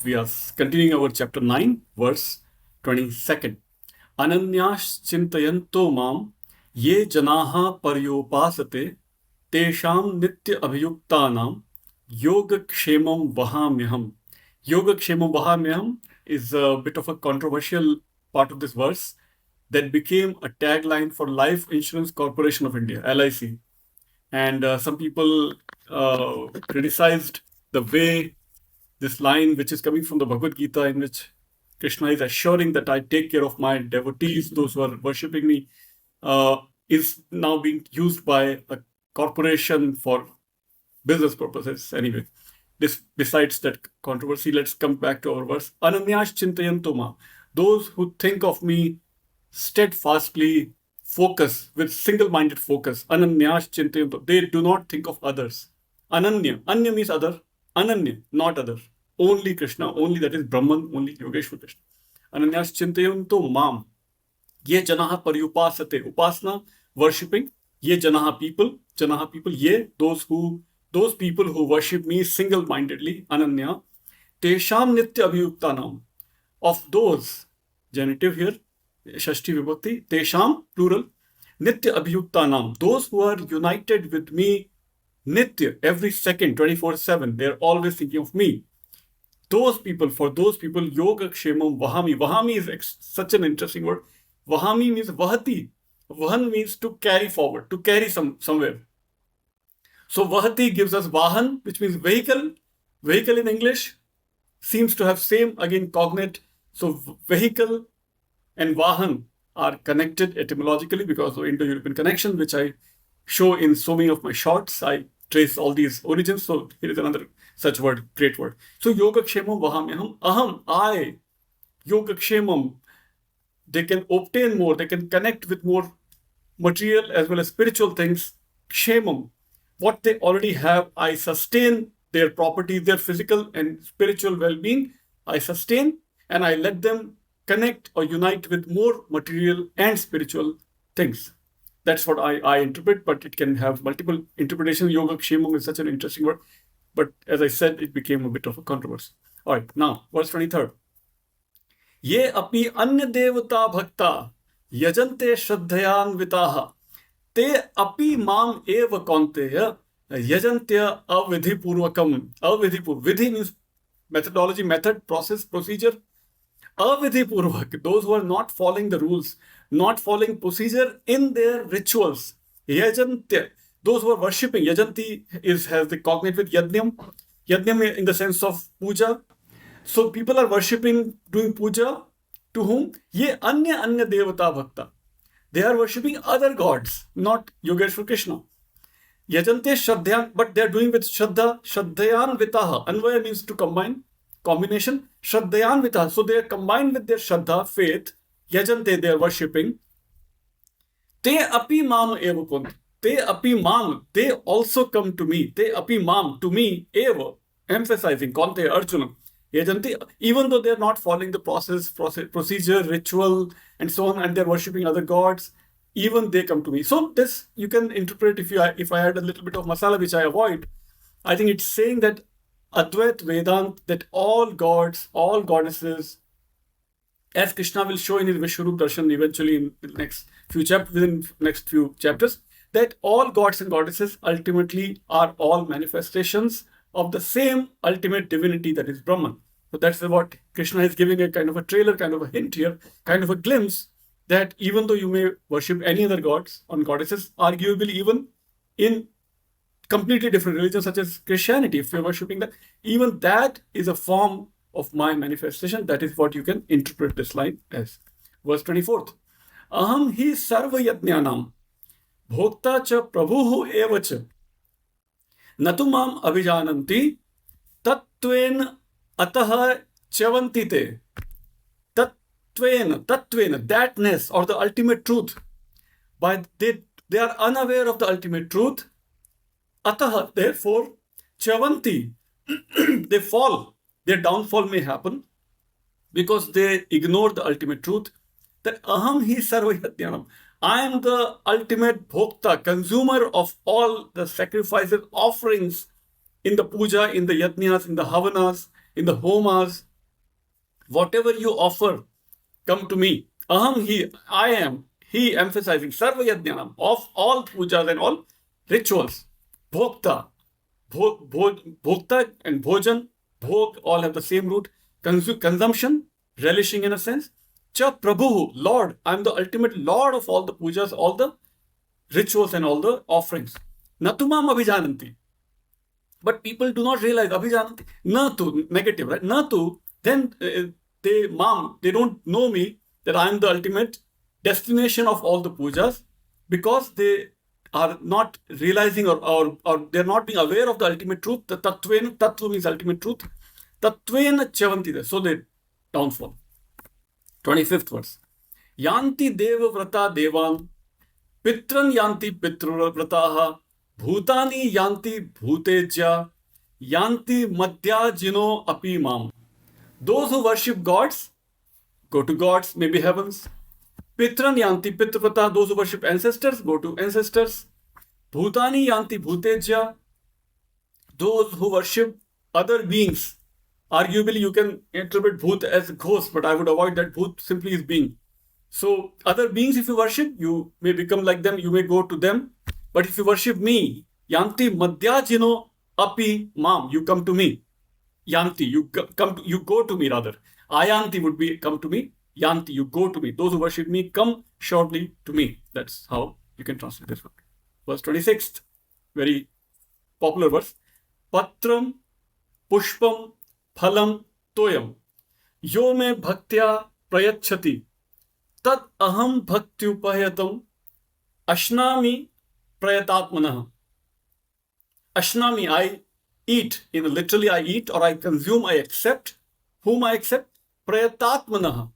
we are continuing our chapter 9, verse 22nd. Ananyash chintayanto mam ye janaha paryopasate tesham nitya abhiyuktanam yogakshemam vahamyaham. Yogakshemam vahamyaham is a bit of a controversial part of this verse that became a tagline for Life Insurance Corporation of India, LIC. And some people criticized the way this line, which is coming from the Bhagavad Gita, in which Krishna is assuring that I take care of my devotees, those who are worshipping me, is now being used by a corporation for business purposes. Anyway, besides that controversy, let's come back to our verse. Ananyash chintayanto ma. Those who think of me steadfastly, focus with single-minded focus. Ananyash chintayanto. They do not think of others. Ananya. Anya means other. Ananya, not other. Only Krishna, only that is Brahman, only Yogeshwar Krishna. Ananyash chintayanto mam. Ye janaha paryupasate. Upasana, worshipping. Ye janaha people. Janaha people. Ye, those people who worship me single-mindedly. Ananya. Tesham nitya abhiyuktanam. Of those, genitive here, Shashti Vibhakti, Tesham, plural, Nitya Abhiyuktanam, those who are united with me, Nitya, every second, 24/7, they're always thinking of me. Those people, for those people, Yoga Kshemam Vahami. Vahami is such an interesting word. Vahami means Vahati. Vahan means to carry forward, to carry somewhere. So Vahati gives us Vahan, which means vehicle. Vehicle in English seems to have same, again, cognate. So vehicle and Vahan are connected etymologically because of Indo-European connection, which I show in so many of my shorts. I trace all these origins. So here is another such word, great word. So Yogakshemam Vahamyaham. Aham, I. Yogakshemam. They can obtain more. They can connect with more material as well as spiritual things. Kshemam. What they already have, I sustain their property, their physical and spiritual well-being. I sustain and I let them connect or unite with more material and spiritual things. That's what I interpret, but it can have multiple interpretations. Yoga Kshemam is such an interesting word. But as I said, it became a bit of a controversy. All right, now, verse 23rd. Ye api anya devata bhakta yajante shraddhayan vitaha te api mam eva kaunteya yajantya avidhi purvakam. Vidhi means methodology, method, process, procedure. Avidhi purvak, those who are not following the rules, not following procedure in their rituals. Yajantya, those who are worshipping. Yajanti has the cognate with yajnam. Yajnam in the sense of puja. So people are worshipping, doing puja to whom? Ye anya devata bhakta. They are worshipping other gods, not Yogeshwar Krishna. Yajante shraddhayan, but they are doing with shraddha, shraddhayan vitaha. Anvaya means to combine. Combination, Shraddhayan Vitaha. So they are combined with their Shraddha, faith, Yajante, they are worshipping. Te api mam eva kunt. Te api mam, they also come to me. Te api mam, to me, eva. Emphasizing, Kante, Arjuna. Yajanti, even though they are not following the procedure, ritual, and so on, and they are worshipping other gods, even they come to me. So this you can interpret if I add a little bit of masala, which I avoid. I think it's saying that Advait Vedant, that all gods, all goddesses, as Krishna will show in his Vishwarup Darshan eventually in the next few chapters, within next few chapters, that all gods and goddesses ultimately are all manifestations of the same ultimate divinity, that is Brahman. So that's what Krishna is giving a kind of a trailer, kind of a hint here, kind of a glimpse that even though you may worship any other gods and goddesses, arguably even in completely different religions such as Christianity, if you're worshipping that, even that is a form of my manifestation. That is what you can interpret this line as. Verse 24th. Aham hi sarva yajnanam bhokta cha prabhuhu eva cha natu mam abhijananti tattven ataha chavanti te. Tattven, thatness or the ultimate truth. They are unaware of the ultimate truth. Ataha, therefore, chavanti, they fall. Their downfall may happen because they ignore the ultimate truth. That aham hi sarva yajnanam. I am the ultimate bhokta, consumer of all the sacrifices, offerings in the puja, in the yajnas, in the havanas, in the homas, Whatever you offer, come to me. Aham he, I am. He emphasizing sarva yajnanam, of all pujas and all rituals. Bhokta, bhokta and bhojan, bhog all have the same root. Consumption, relishing in a sense. Cha prabhu, Lord, I am the ultimate Lord of all the pujas, all the rituals and all the offerings. Natumam abhijananti. But people do not realize abhijananti. Natu, negative, right? Natu, then they don't know me, that I am the ultimate destination of all the pujas, because they are not realizing or they're not being aware of the ultimate truth. The tattva means ultimate truth. Tattvena chavanti, so they downfall. 25th verse. Yanti deva vrata devan, pitran yanti pitrvrataha, bhutani yanti bhuteja, yanti madhyajino api mam. Those who worship gods go to gods, maybe heavens. Pitran yanti pitrvrata, those who worship ancestors go to ancestors. Bhutani yanti bhuteja, those who worship other beings. Arguably, you can interpret bhut as ghost, but I would avoid that. Bhut simply is being. So, other beings, if you worship, you may become like them, you may go to them. But if you worship me, yanti madhyajino api mam, you come to me. Yanti, you go to me rather. Ayanti would be come to me. Yanti, you go to me. Those who worship me come shortly to me. That's how you can translate this one. Verse 26th, very popular verse. Patram pushpam phalam toyam yo me bhaktya prayachati tad aham bhaktyupayatam ashnami prayatatmanah. Ashnami, I eat. Literally, I eat or I consume, I accept. Whom I accept? Prayatatmanah.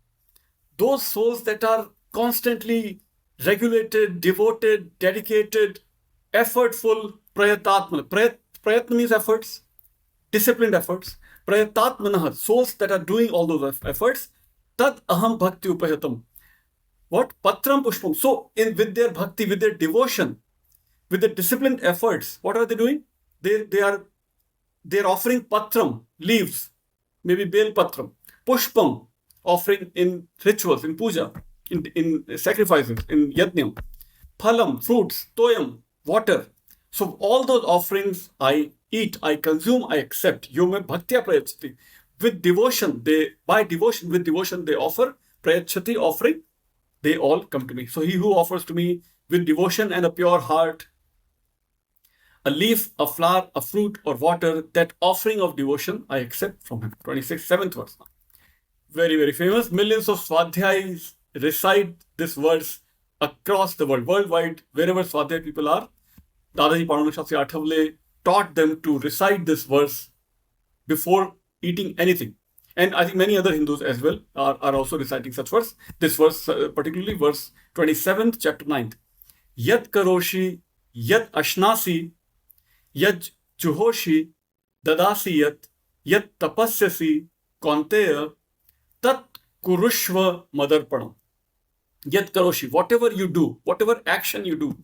Those souls that are constantly regulated, devoted, dedicated, effortful, prayatatmanah. Prayatna means efforts, disciplined efforts. Prayatatmanah, souls that are doing all those efforts. Tad aham bhakti upayatam. What? Patram pushpam. So, with their bhakti, with their devotion, with their disciplined efforts, what are they doing? They're offering patram, leaves, maybe bel patram. Pushpam, offering in rituals, in puja, in sacrifices, in yajna. Phalam, fruits. Toyam, water. So all those offerings I eat, I consume, I accept. Yome bhaktya prayachati. With devotion, with devotion they offer. Prayachati, offering, they all come to me. So he who offers to me with devotion and a pure heart, a leaf, a flower, a fruit, or water, that offering of devotion I accept from him. 26th, 7th verse. Very, very famous. Millions of Swadhyayis recite this verse across the world, worldwide, wherever Swadhyay people are. Dadaji Shastri Athavale taught them to recite this verse before eating anything. And I think many other Hindus as well are also reciting such verse. This verse, particularly verse 27th, chapter 9th. Yat karoshi, yat ashnasi, yat juhoshi, dadasi yat tapasyasi, konteya, tat kurushva madarpanam. Yat karoshi, whatever you do, whatever action you do.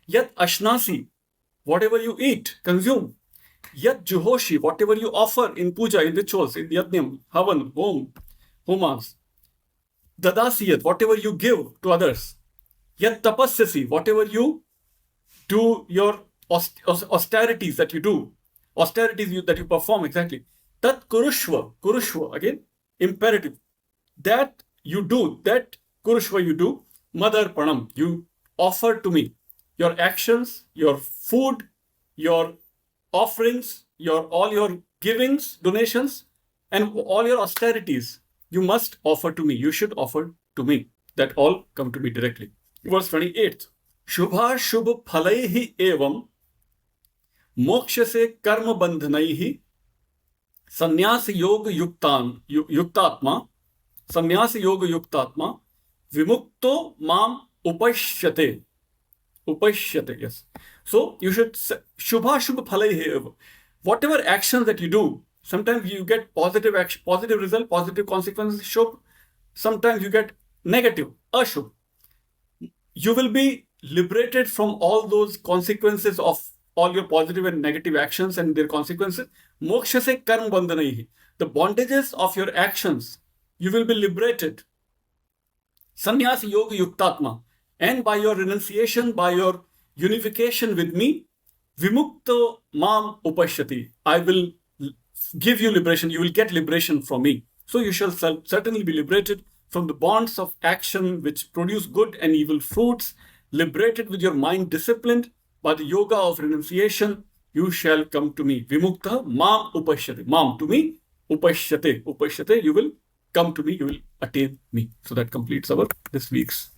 Yat ashnasi, whatever you eat, consume. Yat juhoshi, whatever you offer in puja, in rituals, in yajnam, havan, homas. Dadasiyat, whatever you give to others. Yat tapasyasi, whatever you do, your austerities that you do, that you perform, exactly. Tat kurushva, again, imperative. That you do, that kurushva you do, madarpanam, you offer to me. Your actions, your food, your offerings, all your givings, donations, and all your austerities, you must offer to me. You should offer to me. That all come to me directly. Verse 28. Shubha shubh phalaihi evam mokshase karma bandhanaihi sannyas yoga yuktatma vimukto mam upashyate. Yes. So you should shubha phalaihi evam. Whatever actions that you do, sometimes you get positive action, positive result, positive consequences, shubh. Sometimes you get negative, ashubh. You will be liberated from all those consequences of all your positive and negative actions and their consequences. Moksha se karma bandhanaihi. The bondages of your actions you will be liberated. Sannyasi yoga yuktatma. And by your renunciation, by your unification with me, vimukto mam upashyati. I will give you liberation. You will get liberation from me. So you shall certainly be liberated from the bonds of action which produce good and evil fruits, liberated with your mind disciplined by the yoga of renunciation. You shall come to me. Vimukta mam upashyate. Mam, to me. Upashyate. Upashyate, you will come to me. You will attain me. So that completes our this week's